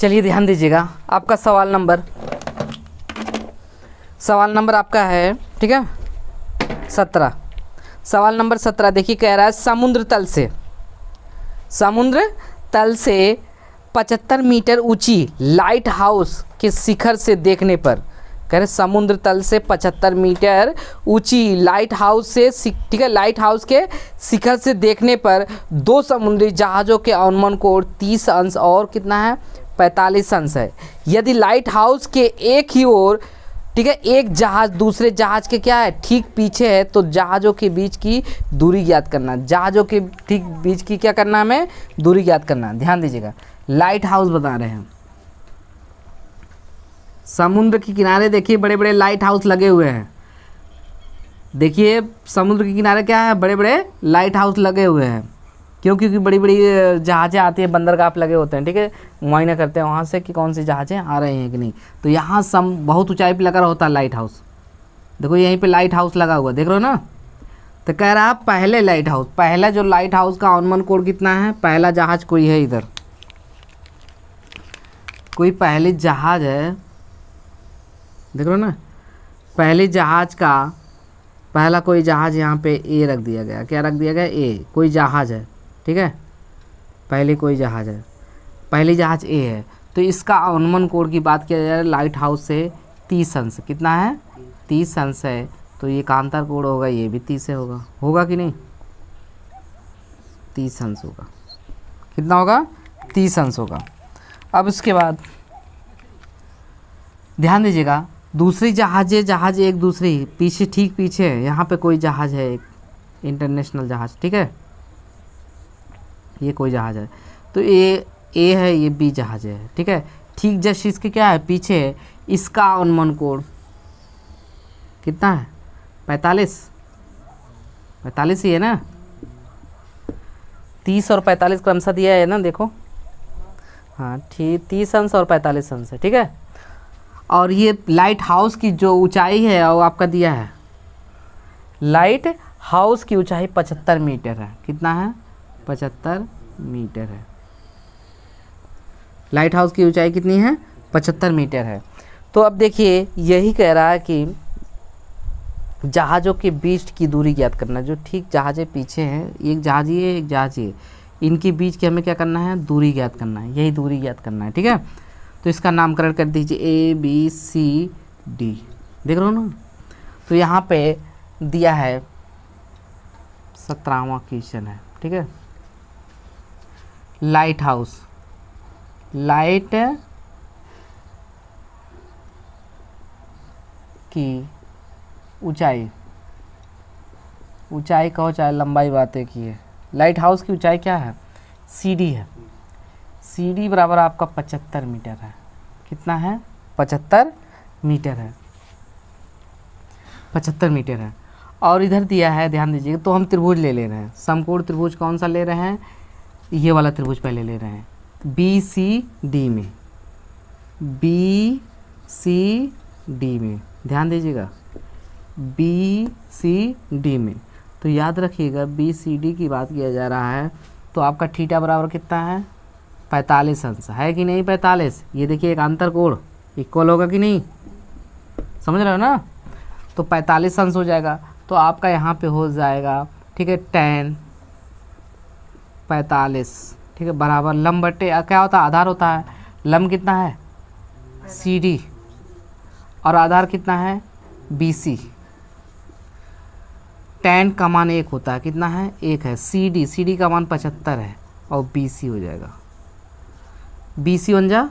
चलिए ध्यान दीजिएगा, आपका सवाल नंबर आपका है, ठीक है, 17। सवाल नंबर 17 देखिए, कह रहा है समुद्र तल से 75 मीटर ऊंची लाइट हाउस के शिखर से देखने पर, कह रहे समुद्र तल से 75 मीटर ऊंची लाइट हाउस से, ठीक है, लाइट हाउस के शिखर से देखने पर दो समुद्री जहाज़ों के अवनमन कोण 30 अंश और कितना है 45 अंश है। यदि लाइट हाउस के एक ही ओर, ठीक है, एक जहाज़ दूसरे जहाज़ के क्या है ठीक पीछे है, तो जहाज़ों के बीच की दूरी ज्ञात करना। जहाज़ों के ठीक बीच की क्या करना, हमें दूरी ज्ञात करना। ध्यान दीजिएगा, लाइट हाउस बता रहे हैं, समुद्र के किनारे देखिए बड़े बड़े लाइट हाउस लगे हुए हैं। देखिए समुद्र के किनारे क्या है, बड़े बड़े लाइट हाउस लगे हुए हैं। क्यों? क्योंकि बड़ी बड़ी जहाज़ें आती हैं, बंदरगाह लगे होते हैं, ठीक है, मुआयना करते हैं वहाँ से कि कौन सी जहाज़ें आ रही हैं कि नहीं। तो यहाँ बहुत ऊंचाई पे लगा होता है लाइट हाउस। देखो यहीं पे लाइट हाउस लगा हुआ, देख रहे हो ना। तो कह रहा पहले लाइट हाउस, पहला जो लाइट हाउस का अवनमन कोण कितना है, पहला जहाज़ कोई है इधर, कोई पहली जहाज़ है, देख रहे हो ना, पहले जहाज़ का पहला कोई जहाज़ यहाँ पे ए रख दिया गया। क्या रख दिया गया? ए, कोई जहाज़ है, ठीक है, पहले कोई जहाज़ है, पहली जहाज़ ए है। तो इसका अवनमन कोण की बात किया जाए लाइट हाउस से 30 अंश, कितना है 30 अंश है। तो ये कांतर कोण होगा, ये भी 30 से होगा कि नहीं, 30 अंश होगा। कितना होगा? 30 अंश होगा। अब उसके बाद ध्यान दीजिएगा, दूसरी जहाज़ एक दूसरी पीछे, ठीक पीछे है, यहाँ पे कोई जहाज़ है, एक इंटरनेशनल जहाज़, ठीक है, ये कोई जहाज़ है। तो ये ए है, ये बी जहाज़ है, ठीक है, ठीक जस्ट इसके क्या है पीछे है। इसका अवनमन कोण कितना है? 45 ही है ना, 30 और 45 क्रमशः दिया है ना, देखो, हाँ ठीक, 30 अंश और 45 अंश है, ठीक है। और ये लाइट हाउस की जो ऊंचाई है वो आपका दिया है, लाइट हाउस की ऊंचाई 75 मीटर है। कितना है? 75 मीटर है। लाइट हाउस की ऊंचाई कितनी है? 75 मीटर है। तो अब देखिए यही कह रहा है कि जहाज़ों के बीच की दूरी ज्ञात करना। जो ठीक जहाज़ें पीछे हैं, एक जहाज़ ये एक जहाज़ ये, इनके बीच की हमें क्या करना है? दूरी ज्ञात करना है, यही दूरी ज्ञात करना है, ठीक है। तो इसका नामकरण कर दीजिए ABCD, देख रहे हो ना। तो यहाँ पे दिया है 17वां क्वेश्चन है, ठीक है, लाइट हाउस, लाइट की ऊंचाई कहो चाहे लंबाई, बातें की है। लाइट हाउस की ऊंचाई क्या है? CD है, CD बराबर आपका 75 मीटर है। कितना है? 75 मीटर है, 75 मीटर है। और इधर दिया है, ध्यान दीजिएगा, तो हम त्रिभुज ले रहे हैं, समकोण त्रिभुज कौन सा ले रहे हैं? ये वाला त्रिभुज पहले ले रहे हैं, BCD में, BCD में, ध्यान दीजिएगा, BCD में। तो याद रखिएगा BCD की बात किया जा रहा है, तो आपका थीटा बराबर कितना है? 45 अंश है कि नहीं? 45, ये देखिए एक अंतर कोण इक्वल होगा कि नहीं, समझ रहे हो ना। तो 45 अंश हो जाएगा। तो आपका यहाँ पे हो जाएगा, ठीक है, tan 45, ठीक है, बराबर लंब बटे क्या होता है? आधार होता है। लंब कितना है? CD, और आधार कितना है? BC। tan का मान 1 होता है, कितना है? 1 है। CD का मान 75 है, और BC हो जाएगा, BC बन जा,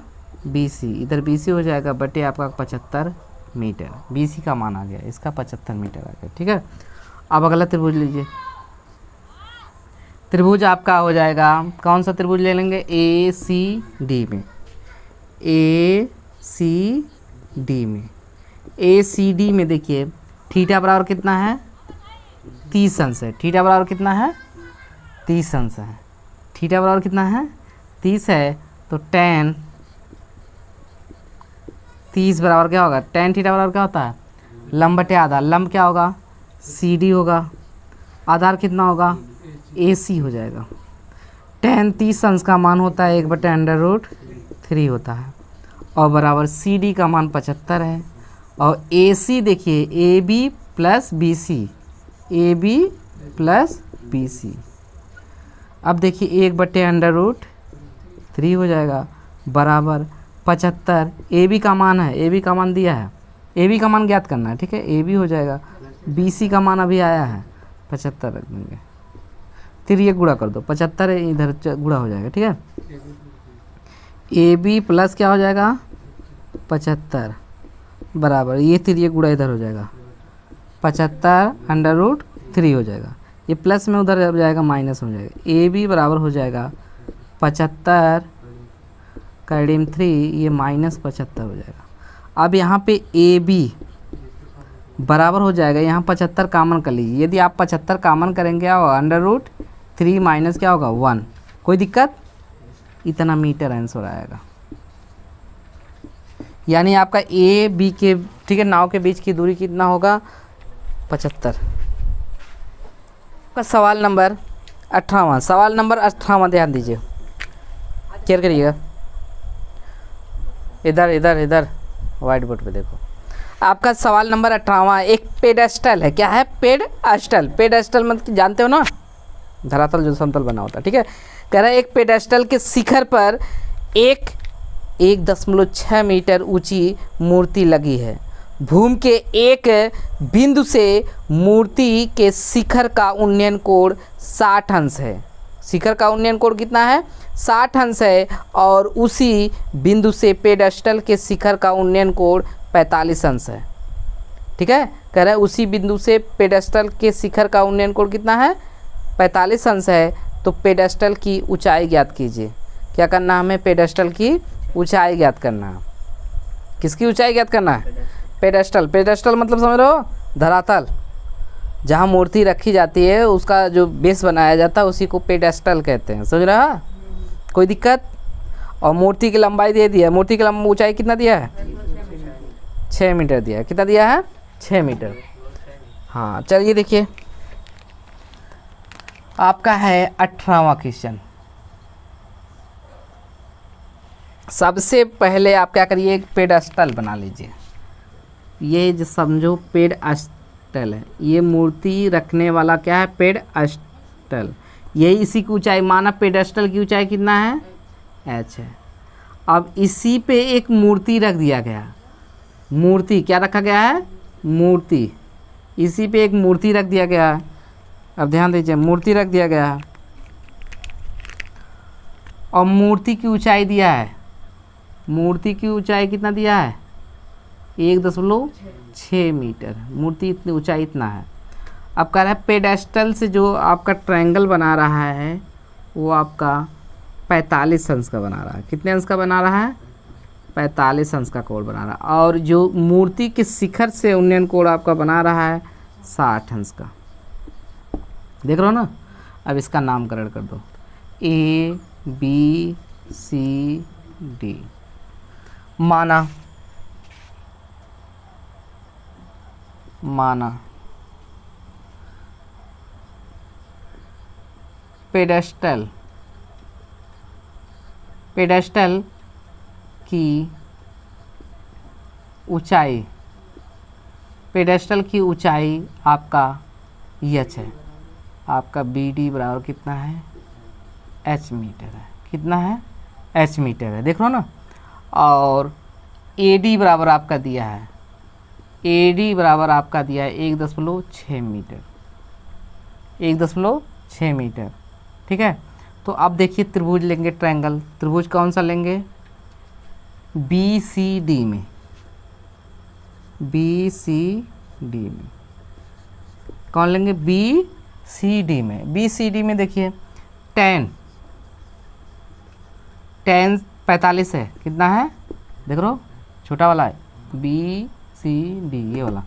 BC इधर BC हो जाएगा बटे आपका 75 मीटर। BC का मान आ गया, इसका 75 मीटर आ गया, ठीक है। अब अगला त्रिभुज लीजिए, त्रिभुज आपका हो जाएगा, कौन सा त्रिभुज ले लेंगे? ACD में, ACD में, ACD में देखिए थीटा बराबर कितना है? 30 अंश है। थीटा बराबर कितना है? 30 अंश है। थीटा बराबर कितना है? 30 है। तो tan 30 बराबर क्या होगा? tan थीटा बराबर क्या होता है? लंब बटे आधार। लंब क्या होगा? CD होगा। आधार कितना होगा? AC हो जाएगा। tan 30 अंश का मान होता है 1/√3। 3 होता है और बराबर CD का मान 75 है और AC देखिए AB plus BC, AB plus BC। अब देखिए 1/√3 हो जाएगा बराबर 75। AB का मान है, AB का मान दिया है, AB का मान ज्ञात करना है, ठीक है। AB हो जाएगा, BC का मान अभी आया है 75 रख देंगे, फिर ये गुणा कर दो, 75 इधर गुणा हो जाएगा, ठीक है। AB प्लस क्या हो जाएगा 75 बराबर ये फिर ये गुणा इधर हो जाएगा 75√3 हो जाएगा, ये प्लस में उधर हो जाएगा माइनस हो जाएगा। AB बराबर हो जाएगा 75 का 3 ये -75 हो जाएगा। अब यहाँ पे AB बराबर हो जाएगा, यहाँ 75 कामन कर लीजिए, यदि आप 75 कामन करेंगे और √3 माइनस क्या होगा 1, कोई दिक्कत, इतना मीटर आंसर आएगा। यानी आपका AB के, ठीक है, नाव के बीच की दूरी कितना होगा 75। का सवाल नंबर 18वां, सवाल नंबर 18वां ध्यान दीजिए, केयर करिएगा, इधर इधर इधर व्हाइट बोर्ड पे देखो। आपका सवाल नंबर 18वां एक पेडेस्टल है, क्या है पेडेस्टल, पेडेस्टल मतलब जानते हो ना, धरातल जो समतल बना होता है, ठीक है। कह रहा है एक पेडेस्टल के शिखर पर 1.6 मीटर ऊंची मूर्ति लगी है। भूमि के एक बिंदु से मूर्ति के शिखर का उन्नयन कोण 60 अंश है। शिखर का उन्नयन कोण कितना है 60 अंश है और उसी बिंदु से पेडेस्टल के शिखर का उन्नयन कोण 45 अंश है, ठीक है। कह रहा है उसी बिंदु से पेडेस्टल के शिखर का उन्नयन कोण कितना है 45 अंश है। तो पेडेस्टल की ऊंचाई ज्ञात कीजिए। क्या करना है हमें, पेडेस्टल की ऊंचाई ज्ञात करना है। किसकी ऊंचाई ज्ञात करना है, पेडेस्टल। पेडेस्टल मतलब समझ रहे हो, धरातल जहाँ मूर्ति रखी जाती है उसका जो बेस बनाया जाता है उसी को पेडेस्टल कहते हैं, समझ रहा, कोई दिक्कत। और मूर्ति की लंबाई दे दी है, मूर्ति की ऊंचाई कितना दिया है 6 मीटर दिया है, कितना दिया है 6 मीटर। हाँ चलिए देखिए आपका है 18वां क्वेश्चन। सबसे पहले आप क्या करिए, एक पेडेस्टल बना लीजिए। ये जो समझो पेडेस्टल है, ये मूर्ति रखने वाला क्या है पेडेस्टल, यही इसी की ऊंचाई, माना पेडेस्टल की ऊंचाई कितना है h है। अब इसी पे एक मूर्ति रख दिया गया, मूर्ति क्या रखा गया है मूर्ति, इसी पे एक मूर्ति रख दिया गया है। अब ध्यान दीजिए मूर्ति रख दिया गया है और मूर्ति की ऊंचाई दिया है, मूर्ति की ऊंचाई कितना दिया है 1.6 मीटर, मूर्ति इतनी ऊंचाई इतना है। अब कह रहा है पेडेस्टल से जो आपका ट्रायंगल बना रहा है वो आपका 45 अंश का बना रहा है। कितने अंश का बना रहा है 45 अंश का कोण बना रहा है। और जो मूर्ति के शिखर से उन्नयन कोण आपका बना रहा है 60 अंश का, देख रहे हो ना। अब इसका नामकरण कर दो ABCD। माना पेडेस्टल की ऊंचाई, पेडेस्टल की ऊंचाई आपका h है, आपका BD बराबर कितना है h मीटर है, कितना है h मीटर है, देख लो ना। और AD बराबर आपका दिया है, AD बराबर आपका दिया है 1.6 मीटर, 1.6 मीटर, ठीक है। तो अब देखिए त्रिभुज लेंगे, ट्रायंगल, त्रिभुज कौन सा लेंगे BCD में, BCD में कौन लेंगे BCD में, BCD में देखिए tan 45 है, कितना है देख लो छोटा वाला है BCD, ये वाला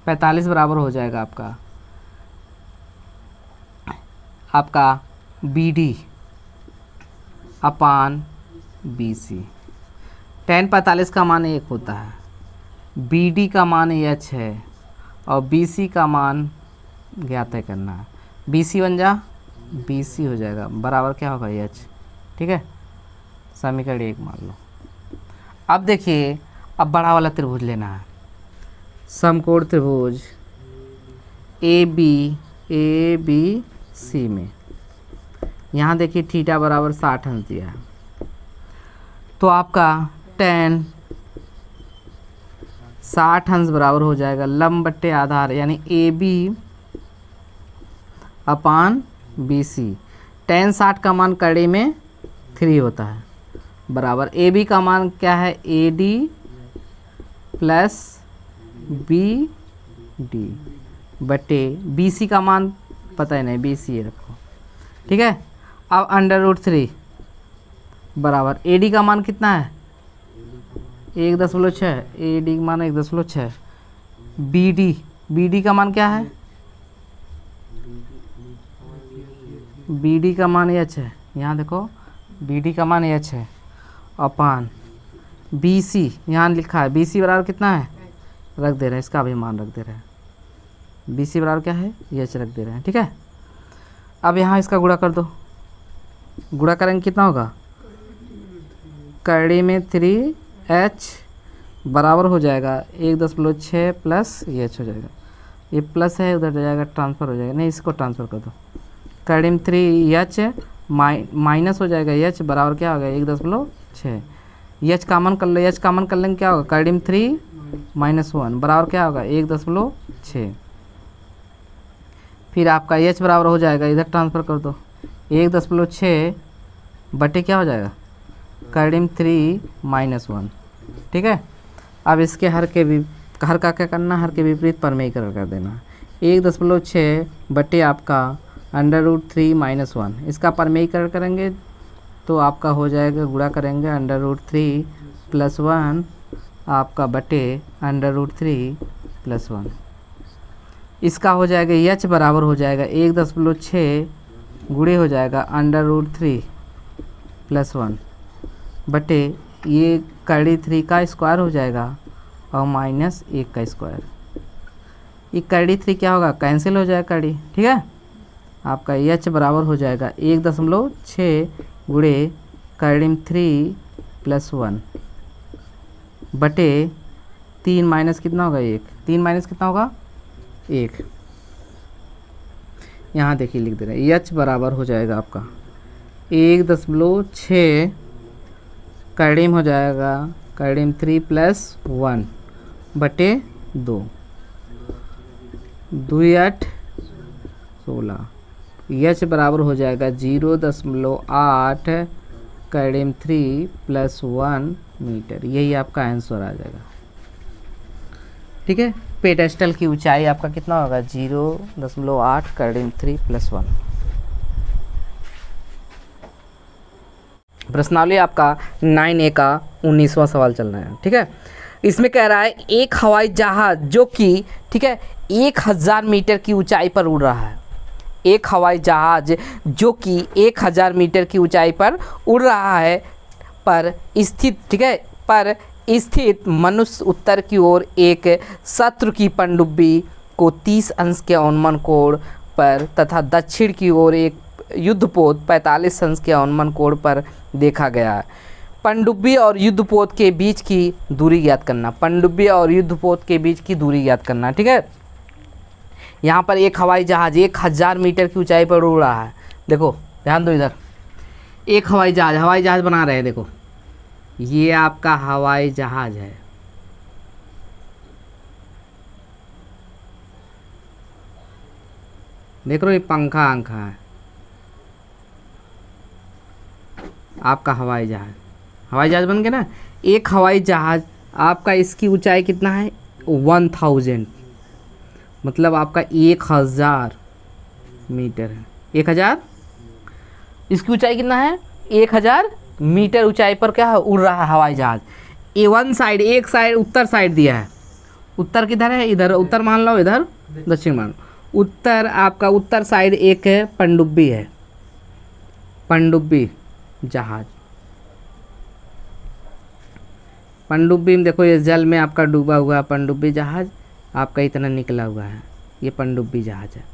45 बराबर हो जाएगा आपका BD अपान BC। tan 45 का मान 1 होता है, BD का मान h है और BC का मान ज्ञात है करना है। BC बन जा BC हो जाएगा बराबर क्या होगा h, ठीक है। समीकरण 1 मान लो। अब देखिए, अब बड़ा वाला त्रिभुज लेना है, समकोण त्रिभुज ए बी सी में। यहाँ देखिए थीटा बराबर 60 अंश दिया है, तो आपका tan 60 अंश बराबर हो जाएगा लंब बट्टे आधार, यानी A B upon B C. tan 60 का मान कड़ी में 3 होता है, बराबर ए बी का मान क्या है, A D plus B D बटे बी सी का मान पता ही नहीं, बी सी रखो, ठीक है। अब √3 बराबर ए डी का मान कितना है, 1.6, ए डी का मान 1.6, बी डी का मान क्या है, बी डी का मान एच है, यहाँ देखो बी डी का मान एच है, अपान बी सी यहाँ लिखा है, बी सी बराबर कितना है, रख दे रहे हैं, इसका भी मान रख दे रहे हैं, बी सी बराबर क्या है, एच रख दे रहे हैं, ठीक है। अब यहाँ इसका गुणा कर दो, गुणा करेंगे कितना होगा, कड़ी में 3h बराबर हो जाएगा 1.6 प्लस एच हो जाएगा, ये प्लस है उधर जाएगा ट्रांसफ़र हो जाएगा, नहीं इसको ट्रांसफ़र कर दो, कड़ी में 3h माइनस हो जाएगा एच बराबर क्या होगा 1.6, एच कामन कर लो, एच कामन कर लेंगे क्या होगा, कड़ी में 3 - 1 बराबर क्या होगा 1.6, फिर आपका एच बराबर हो जाएगा, इधर ट्रांसफ़र कर दो 1.6 बटे क्या हो जाएगा, कड़ी में 3 - 1, ठीक है। अब इसके हर का क्या करना, हर के विपरीत परमेयीकरण कर देना, 1.6 बटे आपका √3 - 1, इसका परमेयीकरण करेंगे तो आपका हो जाएगा, गुणा करेंगे √3 + 1 आपका बटे √3 + 1, इसका हो जाएगा एच बराबर हो जाएगा 1.6 गुणे हो जाएगा √3 + 1 बटे ये कड़ी 3 का स्क्वायर हो जाएगा और -1 का स्क्वायर, ये कड़ी 3 क्या होगा, कैंसिल हो जाएगा कड़ी, ठीक है। आपका एच बराबर हो जाएगा 1.6 गुणे कड़ी 3 + 1 बटे 3 माइनस कितना होगा 1, 3 माइनस कितना होगा 1, यहाँ देखिए लिख दे रहे हैं, एच बराबर हो जाएगा आपका 1.6 कड़ी में हो जाएगा कड़ी में 3 + 1 बटे 2, 2 8 16, एच बराबर हो जाएगा 0.8 कड़ी में 3 + 1 मीटर, यही आपका आंसर आ जाएगा, ठीक है। पेडेस्टल की ऊंचाई आपका कितना होगा 0.8 कड़ी में 3 + 1। प्रश्नावली आपका 9A का 19वां सवाल चल रहा है, ठीक है। इसमें कह रहा है एक हवाई जहाज जो कि, ठीक है, 1000 मीटर की ऊंचाई पर उड़ रहा है, एक हवाई जहाज जो कि 1000 मीटर की ऊंचाई पर उड़ रहा है पर स्थित, ठीक है, पर स्थित मनुष्य उत्तर की ओर एक शत्रु की पनडुब्बी को 30 अंश के अवनमन कोण पर तथा दक्षिण की ओर एक युद्धपोत 45 अंश के अवनमन कोण पर देखा गया है। पनडुब्बी और युद्धपोत के बीच की दूरी ज्ञात करना, पनडुब्बी और युद्धपोत के बीच की दूरी ज्ञात करना, ठीक है। यहाँ पर एक हवाई जहाज 1000 मीटर की ऊंचाई पर उड़ रहा है, देखो ध्यान दो, इधर एक हवाई जहाज बना रहे हैं, देखो ये आपका हवाई जहाज है, देख रहे हो ये पंखा है आपका हवाई जहाज बन गया ना। एक हवाई जहाज आपका, इसकी ऊंचाई कितना है 1000, मतलब आपका 1000 मीटर है, 1000, इसकी ऊंचाई कितना है 1000 मीटर ऊंचाई पर क्या है उड़ रहा है हवाई जहाज। वन साइड, एक साइड उत्तर साइड दिया है, उत्तर किधर है, इधर उत्तर मान लो, इधर दक्षिण मान लो, उत्तर आपका उत्तर साइड एक है पनडुब्बी है, पनडुब्बी जहाज, पनडुब्बी में देखो ये जल में आपका डूबा हुआ पनडुब्बी जहाज आपका इतना निकला हुआ है, ये पनडुब्बी जहाज है,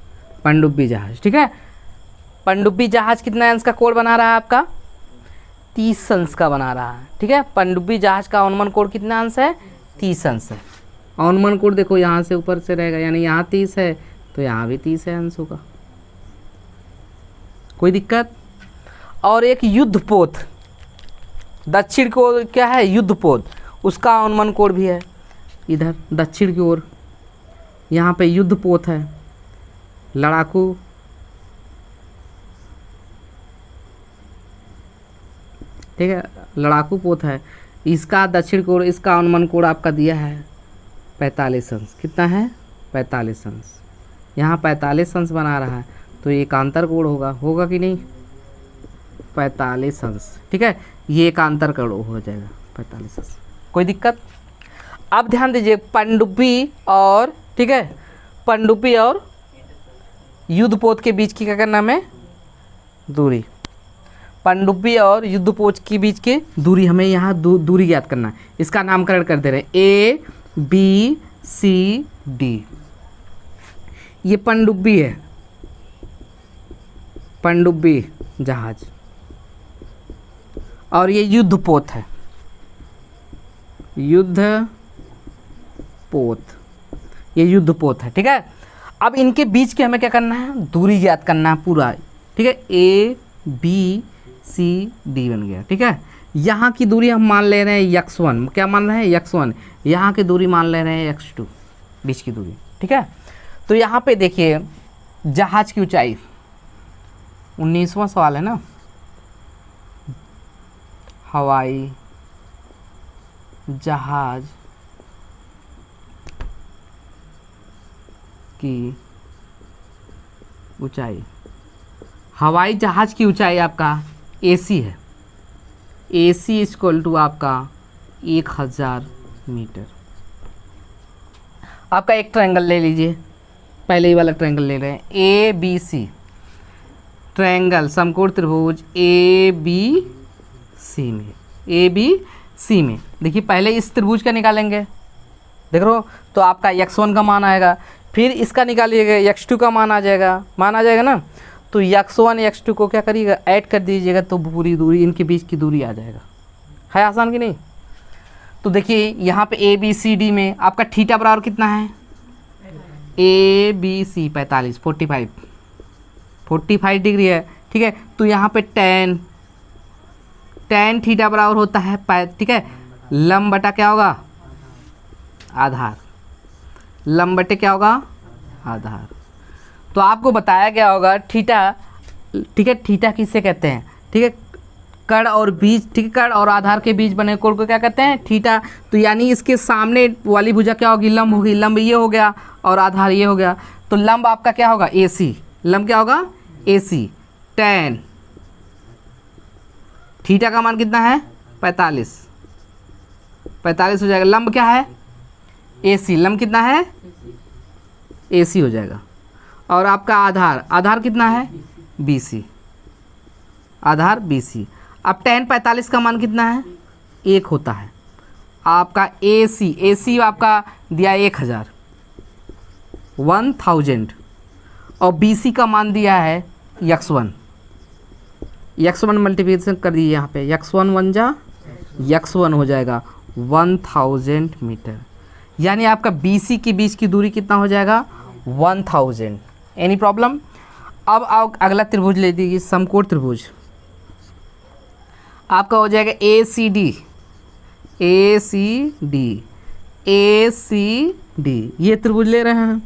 पनडुब्बी जहाज, ठीक है। पनडुब्बी जहाज कितना अंश का कोण बना रहा है आपका 30 अंश का बना रहा है। ठीक है, पनडुब्बी जहाज का अनुमान कोण कितना अंश है? 30 अंश है। अनुमान कोण देखो यहाँ से ऊपर से रहेगा, यानी यहाँ 30 है तो यहाँ भी 30 है अंश होगा। कोई दिक्कत? और एक युद्धपोत, दक्षिण को क्या है? युद्धपोत, उसका अनुमान कोण भी है इधर दक्षिण की ओर। यहाँ पे युद्धपोत है, लड़ाकू ठीक है, लड़ाकू पोत है, इसका दक्षिण कोण, इसका अनुमान कोण आपका दिया है 45 अंश। कितना है? 45 अंश। यहाँ 45 अंश बना रहा है तो ये एकांतर कोण होगा, होगा कि नहीं? 45 अंश। ठीक है, ये एकांतर कोण हो जाएगा 45 अंश। कोई दिक्कत? अब ध्यान दीजिए, पनडुब्बी और ठीक है, पनडुब्बी और युद्धपोत के बीच की क्या करना है? दूरी। पनडुब्बी और युद्धपोत के बीच की दूरी हमें यहाँ दूरी ज्ञात करना है। इसका नामकरण कर दे रहे हैं ए बी सी डी। ये पनडुब्बी है, पनडुब्बी जहाज, और ये युद्धपोत है, युद्धपोत, ये युद्धपोत है। ठीक है, अब इनके बीच के हमें क्या करना है? दूरी ज्ञात करना है पूरा। ठीक है, ए बी सी डी बन गया। ठीक है, यहाँ की दूरी हम मान ले रहे हैं x1, क्या मान रहे हैं? x1। यहाँ की दूरी मान ले रहे हैं x2, बीच की दूरी। ठीक है, तो यहाँ पे देखिए जहाज की ऊंचाई, 19वां सवाल है ना, हवाई जहाज की ऊंचाई, हवाई जहाज की ऊंचाई आपका AC है, AC इक्वल टू आपका 1000 मीटर। आपका एक ट्रायंगल ले लीजिए, पहले ही वाला ट्रायंगल ले रहे हैं, ABC ट्रायंगल, समकोण त्रिभुज ABC में, ABC में देखिए पहले इस त्रिभुज का निकालेंगे, देख रहे हो, तो आपका x1 का मान आएगा, फिर इसका निकालिएगा x2 का मान आ जाएगा ना, तो x1 x2 को क्या करिएगा? ऐड कर दीजिएगा तो पूरी दूरी, इनके बीच की दूरी आ जाएगा। है आसान कि नहीं? तो देखिए यहाँ पे ए बी सी डी में आपका थीटा बराबर कितना है? ए बी सी 45 डिग्री है। ठीक है, तो यहाँ पे tan थीटा बराबर होता है ठीक है, लंब बटा क्या होगा? आधार। लंब बटे क्या होगा? आधार। तो आपको बताया गया होगा थीटा, ठीक है, थीटा किससे कहते हैं? ठीक है, कण और बीज, ठीक है, कण और आधार के बीच बने कोण को क्या कहते हैं? थीटा। तो यानी इसके सामने वाली भुजा क्या होगी? लंब होगी। लंब ये हो गया और आधार ये हो गया, तो लंब आपका क्या होगा? AC। लंब क्या होगा? AC। tan थीटा का मान कितना है? 45 हो जाएगा। लंब क्या है? AC। लंब कितना है? AC हो जाएगा। और आपका आधार कितना है? BC। आधार BC। अब tan 45 का मान कितना है? 1 होता है। आपका AC आपका दिया 1000 और BC का मान दिया है x1 मल्टीप्लिकेशन कर दीजिए यहाँ पे, x1 1 जा x1 हो जाएगा 1000 मीटर, यानी आपका BC के बीच की दूरी कितना हो जाएगा? 1000। Any problem? अब आओ अगला त्रिभुज ले दीजिए, समकोण त्रिभुज आपका हो जाएगा ACD। ये त्रिभुज ले रहे हैं।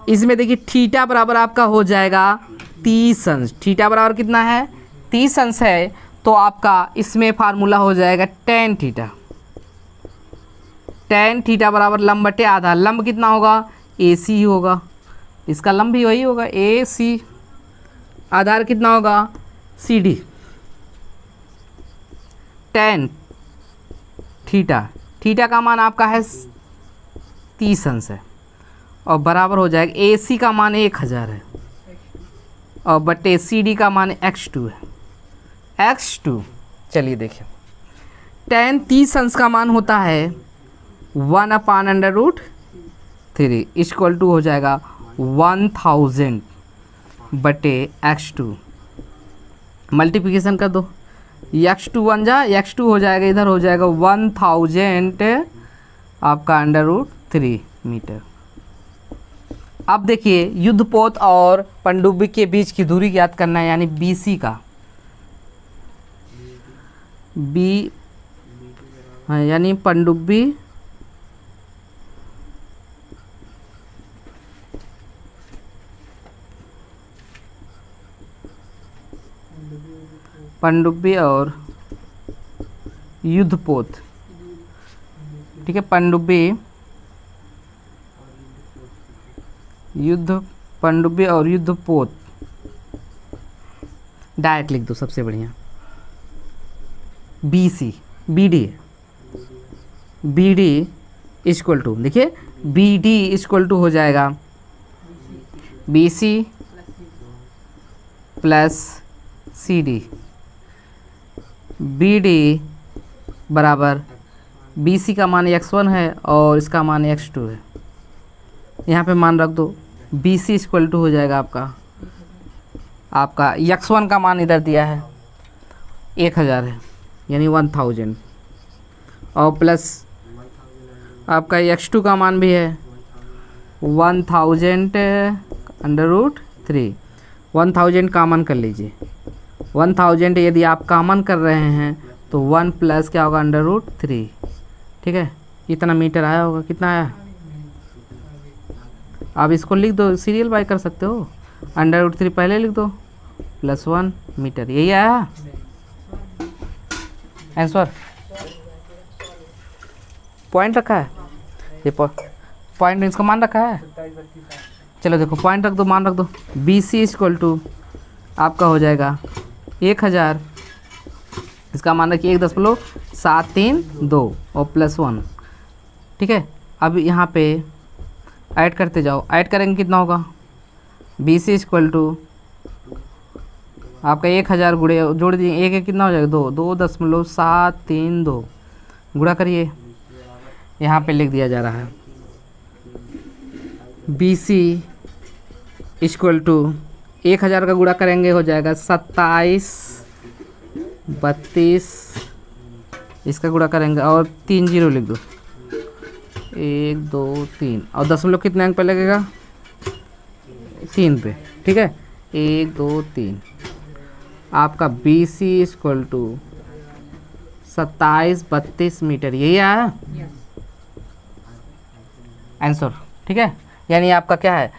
इसमें देखिए थीटा बराबर आपका हो जाएगा 30 अंश। थीटा बराबर कितना है? 30 अंश है, तो आपका इसमें फार्मूला हो जाएगा tan थीटा बराबर लंब बटे आधा। लंब कितना होगा? AC ही होगा, इसका लंब भी वही होगा AC। आधार कितना होगा? CD। tan थीटा का मान आपका है 30 अंश है और बराबर हो जाएगा AC का मान 1000 है और बटे CD का मान x2 है। x2 चलिए देखिए, tan 30 अंश का मान होता है 1/√3 इक्वल टू हो जाएगा 1000 बटे x2। मल्टीप्लिकेशन कर दो, x2 बन जा, x2 हो जाएगा इधर, हो जाएगा 1000 आपका √3 मीटर। अब देखिए युद्धपोत और पनडुब्बी के बीच की दूरी ज्ञात करना है, यानी BC का बी, हाँ, यानी पनडुब्बी और युद्धपोत, ठीक है, पनडुब्बी और युद्धपोत डायरेक्ट लिख दो, सबसे बढ़िया। BD इक्वल टू, देखिए BD इक्वल टू हो जाएगा BC प्लस CD। BD बराबर BC का मान x1 है और इसका मान x2 है, यहाँ पे मान रख दो। BC इक्वल टू हो जाएगा आपका x1 का मान इधर दिया है 1000 है, यानी 1000, और प्लस आपका x2 का मान भी है 1000 √3। 1000 कामन कर लीजिए, 1000 यदि आप कामन कर रहे हैं तो 1 प्लस क्या होगा √3, ठीक है, इतना मीटर आया होगा। कितना आया, आप इसको लिख दो, सीरियल बाय कर सकते हो, √3 पहले लिख दो प्लस 1 मीटर, यही आया आंसर। पॉइंट रखा है, ये पॉइंट इसका मान रखा है। चलो देखो पॉइंट रख दो, मान रख दो। BC इक्वल टू आपका हो जाएगा 1000, इसका मान रखिए 1.732 और प्लस 1, ठीक है। अब यहाँ पे ऐड करते जाओ, ऐड करेंगे कितना होगा, BC इक्वल टू आपका 1000 गुड़े जोड़ दिए, एक कितना हो जाएगा 2.732 गुणा करिए, यहाँ पे लिख दिया जा रहा है BC इक्वल टू 1000 का गुणा करेंगे हो जाएगा 27 32, इसका गुणा करेंगे और 3 0 लिख दो, 1 2 3, और दशमलव कितने अंक पे लगेगा, 3 पे, ठीक है, 1 2 3। आपका BC इक्वल टू 27 32 मीटर, यही आया आंसर, ठीक है। यानी आपका क्या है,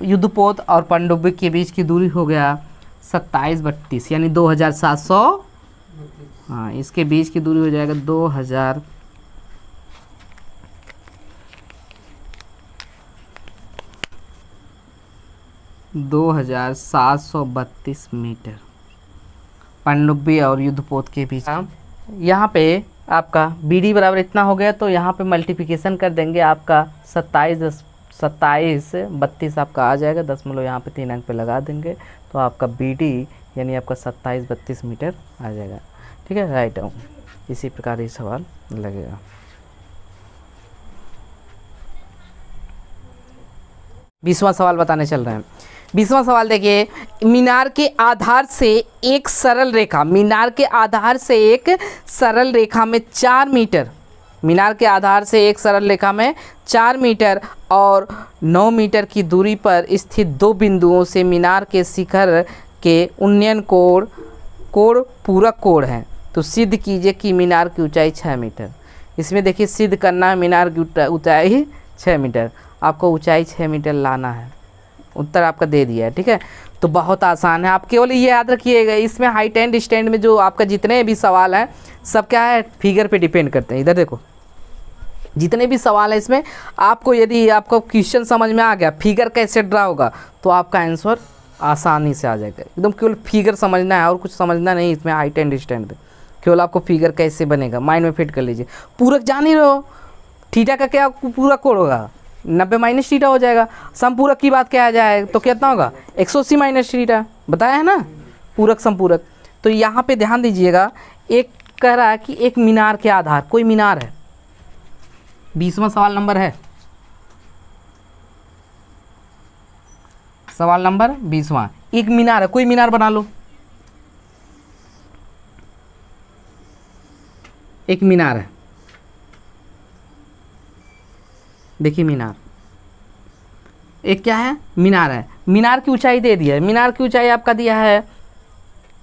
युद्धपोत और पनडुब्बी के बीच की दूरी हो गया 27 32, यानी 2700, हाँ, इसके बीच की दूरी हो जाएगा 2732 मीटर पनडुब्बी और युद्धपोत के बीच। यहाँ पे आपका BD बराबर इतना हो गया, तो यहाँ पे मल्टीप्लिकेशन कर देंगे, आपका 27 32 आपका आ जाएगा, दशमलव यहाँ पे 3 अंक पे लगा देंगे, तो आपका BD यानी आपका 27 32 मीटर आ जाएगा, ठीक है, राइट। इसी प्रकार ये सवाल लगेगा। बीसवां सवाल बताने चल रहे हैं। 20वां सवाल देखिए, मीनार के आधार से एक सरल रेखा, मीनार के आधार से एक सरल रेखा में 4 मीटर, मीनार के आधार से एक सरल रेखा में 4 मीटर और 9 मीटर की दूरी पर स्थित दो बिंदुओं से मीनार के शिखर के उन्नयन कोण पूरक कोण हैं, तो सिद्ध कीजिए कि मीनार की ऊंचाई 6 मीटर। इसमें देखिए सिद्ध करना है मीनार की ऊंचाई 6 मीटर, आपको ऊंचाई 6 मीटर लाना है, उत्तर आपका दे दिया है, ठीक है। तो बहुत आसान है, आप केवल ये याद रखिएगा, इसमें हाइट एंड स्टैंड में जो आपका जितने भी सवाल हैं सब क्या है, फिगर पे डिपेंड करते हैं। इधर देखो जितने भी सवाल है इसमें आपको, यदि आपको क्वेश्चन समझ में आ गया फिगर कैसे ड्रा होगा तो आपका आंसर आसानी से आ जाएगा। एकदम केवल फिगर समझना है और कुछ समझना नहीं इसमें हाइट एंड स्टैंड पे, केवल आपको फिगर कैसे बनेगा माइंड में फिट कर लीजिए। पूरक जान ही रहो, थीटा का क्या पूरक कोण होगा 90 माइनस थीटा हो जाएगा। समपूरक की बात क्या आ जाए तो कितना होगा 180 माइनस थीटा, बताया है ना, पूरक समपूरक। तो यहाँ पे ध्यान दीजिएगा, एक कह रहा है कि एक मीनार के आधार, कोई मीनार है, 20वां सवाल नंबर है, सवाल नंबर 20वां, एक मीनार है, कोई मीनार बना लो, एक मीनार है, देखिए मीनार, एक क्या है, मीनार है। मीनार की ऊंचाई दे दिया है, मीनार की ऊंचाई आपका दिया है,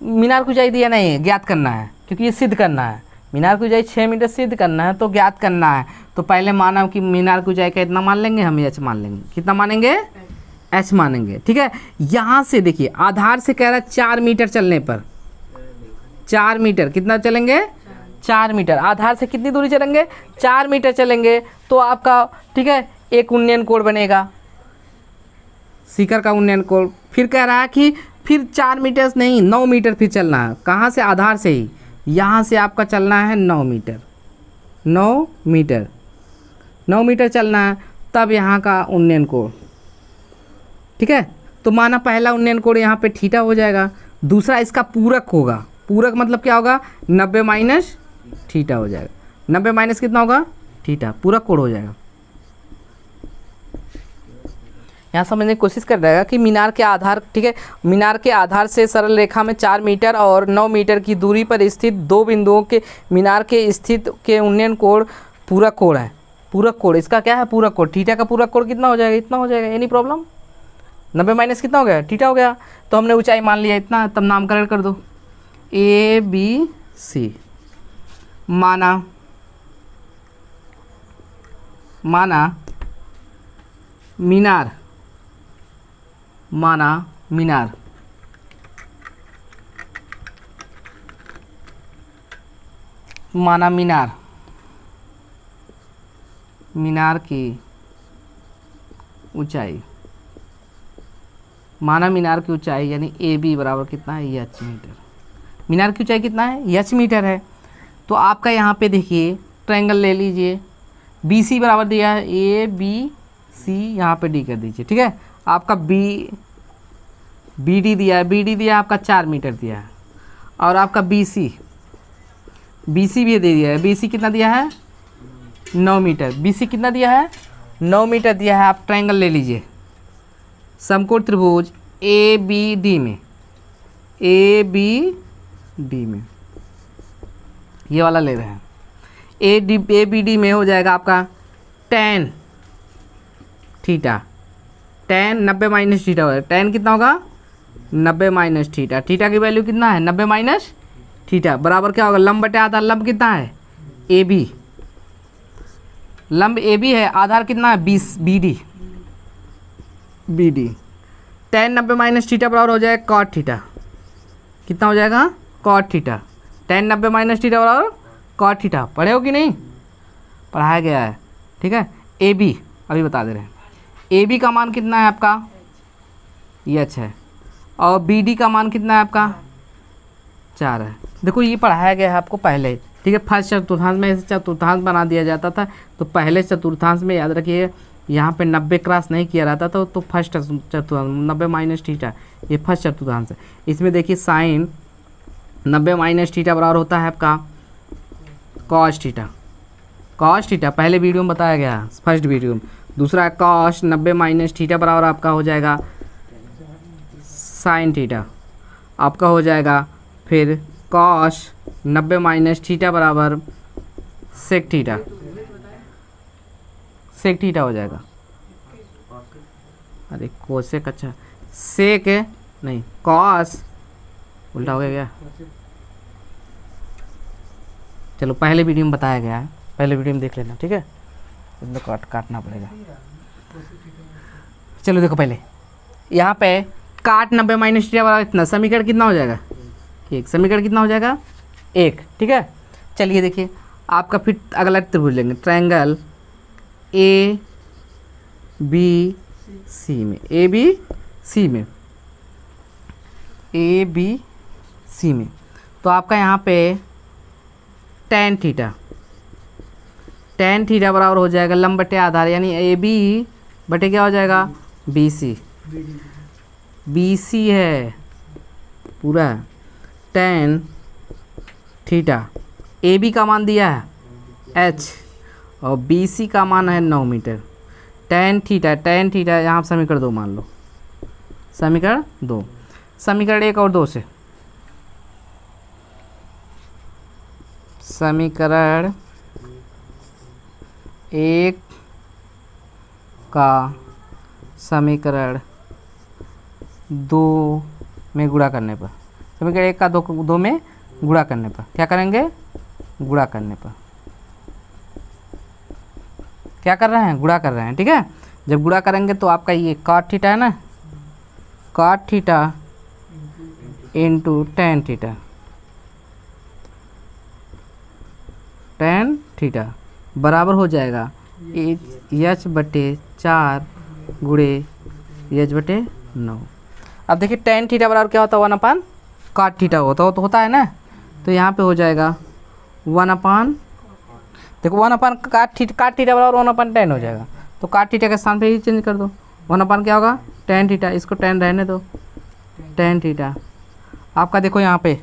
मीनार की ऊंचाई दिया नहीं है, ज्ञात करना है क्योंकि ये सिद्ध करना है। मीनार की ऊंचाई 6 मीटर सिद्ध करना है तो ज्ञात करना है। तो पहले माना कि मीनार की ऊंचाई का इतना मान लेंगे, हम एच मान लेंगे। कितना मानेंगे, एच मानेंगे, ठीक है। यहाँ से देखिए आधार से कह रहा है 4 मीटर चलने पर, 4 मीटर कितना चलेंगे, 4 मीटर। आधार से कितनी दूरी चलेंगे, 4 मीटर चलेंगे तो आपका, ठीक है, एक उन्नयन कोण बनेगा, शिखर का उन्नयन कोण। फिर कह रहा है कि फिर 4 मीटर नहीं 9 मीटर फिर चलना है। कहाँ से, आधार से ही, यहाँ से आपका चलना है 9 मीटर, 9 मीटर, 9 मीटर चलना है, तब यहाँ का उन्नयन कोण, ठीक है। तो माना पहला उन्नयन कोण यहाँ पे थीटा हो जाएगा, दूसरा इसका पूरक होगा। पूरक मतलब क्या होगा, 90 माइनस थीटा हो जाएगा। 90 माइनस कितना होगा, थीटा, पूरक कोण हो जाएगा। यहाँ समझने की कोशिश कर रहेगा कि मीनार के आधार, ठीक है, मीनार के आधार से सरल रेखा में 4 मीटर और 9 मीटर की दूरी पर स्थित दो बिंदुओं के मीनार के स्थित के उन्नयन कोण पूरक कोण है। पूरक कोण, इसका क्या है, पूरक कोण। थीटा का पूरक कोण कितना हो जाएगा, इतना हो जाएगा, एनी प्रॉब्लम। 90 माइनस कितना हो गया, थीटा हो गया। तो हमने ऊंचाई मान लिया इतना, तब नामकरण कर दो, ए बी सी। माना मीनार, माना मीनार मीनार की ऊंचाई, माना मीनार की ऊंचाई यानी ए बी बराबर कितना है, एच मीटर। मीनार की ऊंचाई कितना है, एच मीटर है। तो आपका यहाँ पे देखिए ट्रायंगल ले लीजिए, बी सी बराबर दिया है ए बी सी, यहाँ पे डी कर दीजिए, ठीक है। आपका बी डी दिया है, बी डी दिया है आपका 4 मीटर दिया है, और आपका बी सी भी दे दिया है। बी सी कितना दिया है, 9 मीटर। बी सी कितना दिया है, 9 मीटर दिया है। आप ट्रायंगल ले लीजिए, समकोण त्रिभुज ए बी डी में, ए बी डी में ये वाला ले रहे हैं। ए बी डी में हो जाएगा आपका tan theta, tan 90 minus theta होगा। tan कितना होगा, 90 माइनस थीटा। थीटा की वैल्यू कितना है, 90 माइनस थीटा, बराबर क्या होगा, लंब बटे आधार। लंब कितना है, ए बी, लंब ए बी है, आधार कितना है, 20 B D. tan 90 minus theta बराबर हो जाएगा cot थीटा। कितना हो जाएगा, cot theta. tan 90 minus theta बराबर cot थीटा। पढ़े हो कि नहीं, पढ़ाया गया है, ठीक है। ए बी अभी बता दे रहे हैं। ए बी का मान कितना है आपका, एच है, और बी डी का मान कितना है आपका, 4 है। देखो ये पढ़ाया गया है आपको पहले, ठीक है। फर्स्ट चतुर्थांश में चतुर्थांश बना दिया जाता था, तो पहले चतुर्थांश में याद रखिए यहाँ पे 90 क्रॉस नहीं किया रहता था, तो फर्स्ट चतुर्थांश 90 माइनस थीटा, ये फर्स्ट चतुर्थांश है। इसमें देखिए साइन 90 माइनस थीटा बराबर होता है आपका कॉस थीटा। कॉस थीटा पहले वीडियो में बताया गया, फर्स्ट वीडियो में। दूसरा कॉस 90 माइनस थीटा बराबर आपका हो जाएगा साइन थीटा। आपका हो जाएगा फिर कॉस 90 माइनस थीटा बराबर सेक थीटा, सेक थीटा हो जाएगा। अरे कोसेक, अच्छा सेक नहीं, कॉस उल्टा हो गया क्या, चलो पहले वीडियो में बताया गया है, पहले वीडियो में देख लेना, ठीक है। इसमें काटना पड़ेगा। चलो देखो पहले यहाँ पे काट 90 माइनस थीटा बराबर इतना, समीकरण कितना हो जाएगा, एक। समीकरण कितना हो जाएगा, एक, ठीक है। चलिए देखिए आपका फिर अगला त्रिभुज लेंगे, ट्रायंगल ए बी सी में, ए बी सी में, ए बी सी में। तो आपका यहाँ पे tan थीटा, tan थीटा बराबर हो जाएगा लंब बटे आधार, यानी ए बी बटे क्या हो जाएगा, बी सी। बी सी है पूरा tan थीटा, ए बी का मान दिया है h, और बी सी का मान है 9 मीटर। tan थीटा यहाँ समीकरण 2 मान लो, समीकरण 2, समीकरण 1 और 2 से, समीकरण 1 का समीकरण 2 में गुणा करने पर, समीकरण 1 का 2 में गुणा करने पर क्या करेंगे, गुणा करने पर क्या कर रहे हैं, गुणा कर रहे हैं। ठीक है, जब गुणा करेंगे तो आपका ये cot थीटा है ना, cot theta into tan theta, tan theta बराबर हो जाएगा h/4 गुणे h/9। अब देखिए tan थीटा बराबर क्या होता है, 1 cot थीटा होता है ना, तो यहाँ पे हो जाएगा 1 देखो 1 cot थीटा बराबर 1 tan हो जाएगा, तो cot थीटा के स्थान पे ही चेंज कर दो, 1 क्या होगा tan थीटा, इसको tan रहने दो, tan थीटा आपका देखो यहाँ पे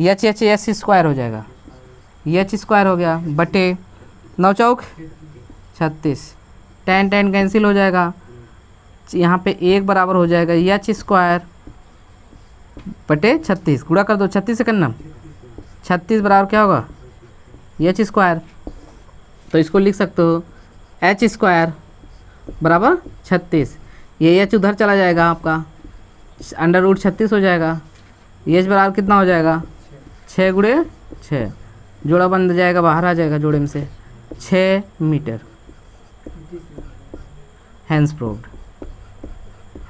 h स्क्वायर हो जाएगा, h स्क्वायर हो गया बटे 9 चौक 36, tan कैंसिल हो जाएगा, यहाँ पे 1 बराबर हो जाएगा h स्क्वायर बटे 36, गुणा कर दो 36 से करना, 36 बराबर क्या होगा h स्क्वायर, तो इसको लिख सकते हो h स्क्वायर बराबर 36, ये h उधर चला जाएगा आपका √36 हो जाएगा, h बराबर कितना हो जाएगा 6 गुणे 6, जोड़ा बन जाएगा, बाहर आ जाएगा जोड़े में से 6 metre. Hence proved,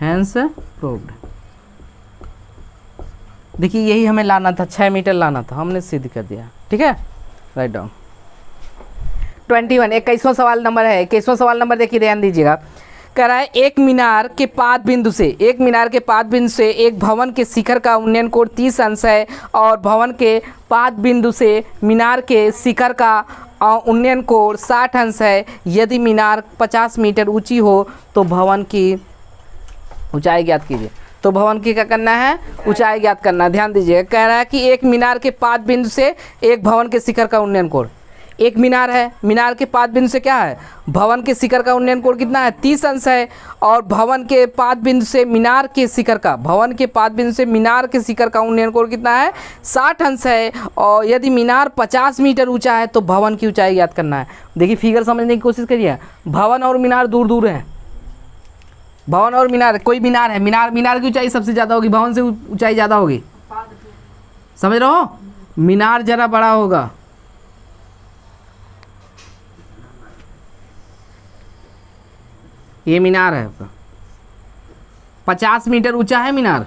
hence proved. देखिए यही हमें लाना था, 6 मीटर लाना था, हमने सिद्ध कर दिया। ठीक है, राइट डाउन। 21 21वां सवाल नंबर है। 21वां सवाल नंबर देखिए, ध्यान दीजिएगा। कह रहा है एक मीनार के पाद बिंदु से एक भवन के शिखर का उन्नयन कोण 30 अंश है और भवन के पाद बिंदु से मीनार के शिखर का उन्नयन कोण 60 अंश है। यदि मीनार 50 मीटर ऊंची हो तो भवन की ऊंचाई ज्ञात कीजिए। तो भवन की क्या करना है, ऊंचाई ज्ञात करना। ध्यान दीजिए, कह रहा है कि एक मीनार के पाद बिंदु से एक भवन के शिखर का उन्नयन कोण, एक मीनार है, मीनार के पाद बिंदु से क्या है, भवन के शिखर का उन्नयन कोण कितना है 30 अंश है, और भवन के पाद बिंदु से मीनार के शिखर का, भवन के पाद बिंदु से मीनार के शिखर का उन्नयन कोण कितना है 60 अंश है। और यदि मीनार 50 मीटर ऊंचा है तो भवन की ऊंचाई ज्ञात करना है। देखिए फिगर समझने की कोशिश करिए, भवन और मीनार दूर दूर हैं, भवन और मीनार, कोई मीनार है, मीनार की ऊंचाई सबसे ज़्यादा होगी, भवन से ऊंचाई ज़्यादा होगी, समझ रहे हो, मीनार जरा बड़ा होगा। ये मीनार है आपका, 50 मीटर ऊंचा है मीनार,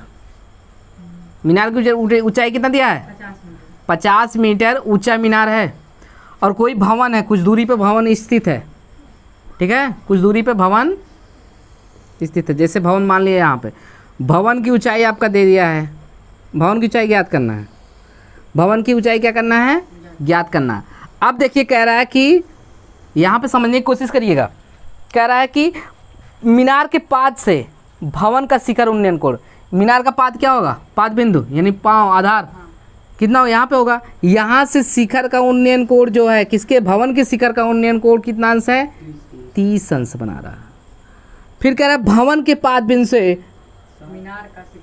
मीनार की ऊंचाई कितना दिया है 50 मीटर ऊंचा मीनार है। और कोई भवन है, कुछ दूरी पे भवन स्थित है, ठीक है, कुछ दूरी पे भवन स्थित है, जैसे भवन मान लिया यहाँ पे, भवन की ऊंचाई आपका दे दिया है, भवन की ऊंचाई ज्ञात करना है, भवन की ऊंचाई क्या करना है, ज्ञात करना। अब देखिए कह रहा है कि यहाँ पे समझने की कोशिश करिएगा, कह रहा है कि मीनार के पाद से भवन का शिखर उन्नयन कोण, मीनार का पाद क्या होगा, पाद बिंदु यानी पाँव आधार कितना यहाँ पे होगा, यहाँ से शिखर का उन्नयन कोण जो है किसके, भवन के शिखर का उन्नयन कोण कितना अंश है 30 अंश बना रहा है। फिर कह रहा है भवन के पाद बिंदु से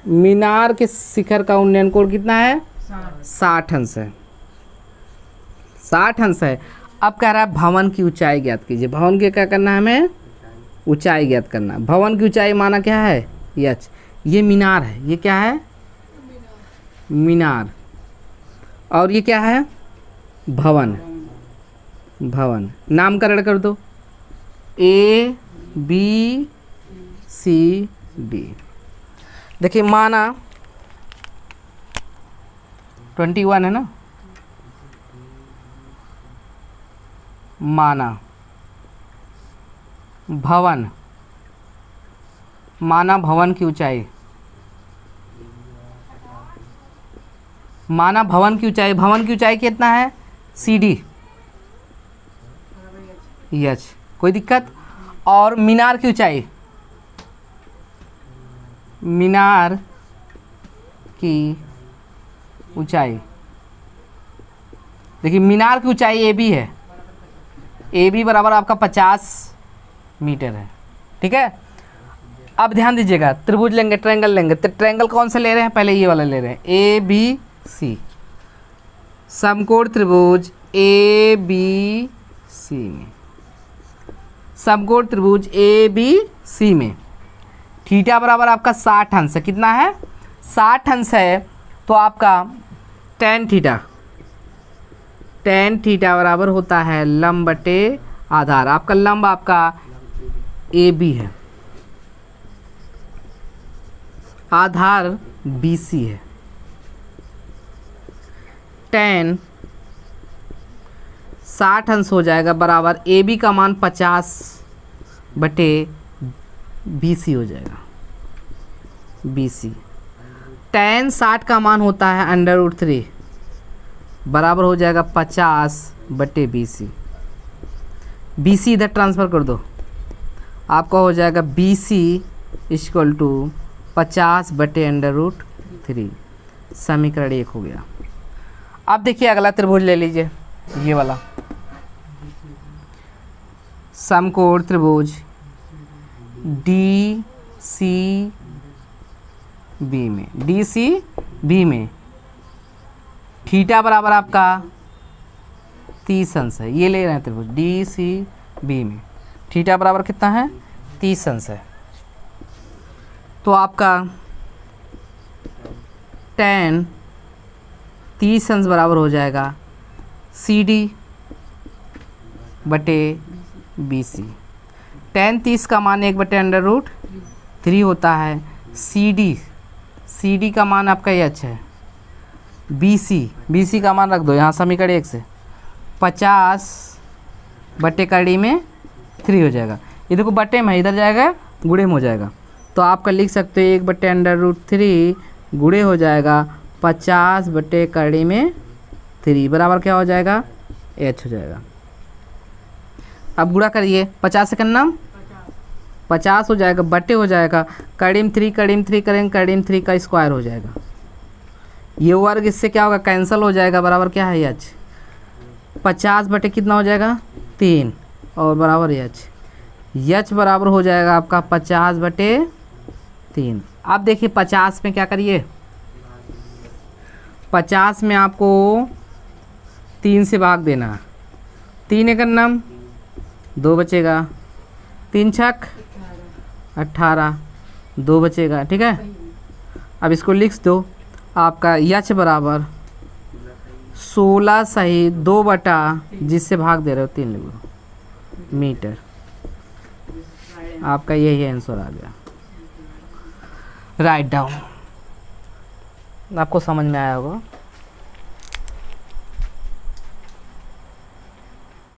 मीनार के शिखर का उन्नयन कोण कितना है 60 अंश है, 60 अंश है। अब कह रहा है भवन की ऊंचाई ज्ञात कीजिए, भवन की क्या करना है हमें, ऊंचाई ज्ञात करना। भवन की ऊंचाई माना क्या है h, ये मीनार है, ये क्या है मीनार, और ये क्या है भवन, भवन नामकरण कर दो ABCD। देखिए माना 21 है ना, माना भवन, माना भवन की ऊंचाई, माना भवन की ऊंचाई, भवन की ऊंचाई कितना है CD H, कोई दिक्कत। और मीनार की ऊंचाई, मीनार की ऊंचाई, देखिए मीनार की ऊंचाई AB है, AB बराबर आपका 50 मीटर है, ठीक है। अब ध्यान दीजिएगा, त्रिभुज लेंगे, ट्रायंगल लेंगे, तो ट्रायंगल कौन सा ले रहे हैं, पहले ये वाला ले रहे हैं ABC, समकोण त्रिभुज ए बी सी में, समकोण त्रिभुज ए बी सी में थीटा बराबर आपका 60 अंश है। कितना है? 60 अंश है। तो आपका tan थीटा बराबर होता है लंब बटे आधार। आपका लंब आपका ए बी है, आधार बी सी है। tan 60 अंश हो जाएगा बराबर ए बी का मान 50 बटे बी सी हो जाएगा। बी सी tan 60 का मान होता है √3 बराबर हो जाएगा 50 बटे बी सी। बी सी इधर ट्रांसफ़र कर दो, आपका हो जाएगा बी सी इक्वल टू 50 बटे √3। समीकरण 1 हो गया। अब देखिए अगला त्रिभुज ले लीजिए, ये वाला समकोण त्रिभुज डी सी बी में, डी सी बी में थीटा बराबर आपका 30 अंश है। ये ले रहे हैं त्रिभुज डी सी बी में थीटा बराबर कितना है? 30 अंश है। तो आपका tan 30 अंश बराबर हो जाएगा सी डी बटे बी सी। tan 30 का मान 1 बटे √3 होता है। सी डी का मान आपका एच है। बी सी का मान रख दो यहाँ समीकरण 1 से, 50 बटे कड़ी में 3 हो जाएगा। ये देखो बटे में इधर जाएगा गुणे में हो जाएगा, तो आपका लिख सकते हो 1 बटे √3 गुणे हो जाएगा 50 बटे कड़ी में 3 बराबर क्या हो जाएगा? एच हो जाएगा। अब गुणा करिए, 50 से करना 50 हो जाएगा बटे हो जाएगा कड़ी में 3 करेंगे कड़ी में 3 का स्क्वायर हो जाएगा। ये वर्ग इससे क्या होगा? कैंसिल हो जाएगा। बराबर क्या है? एच। 50 बटे कितना हो जाएगा? 3 और बराबर एच बराबर हो जाएगा आपका 50 बटे 3। अब देखिए 50 में क्या करिए, 50 में आपको 3 से भाग देना, 3 एकम नम 2 बचेगा, 3 छक 18 2 बचेगा। ठीक है, अब इसको लिख दो। आपका एच बराबर 16 सही 2 बटा जिससे भाग दे रहे हो 3 लिखो मीटर। आपका यही आंसर आ गया। Write down. आपको समझ में आया होगा।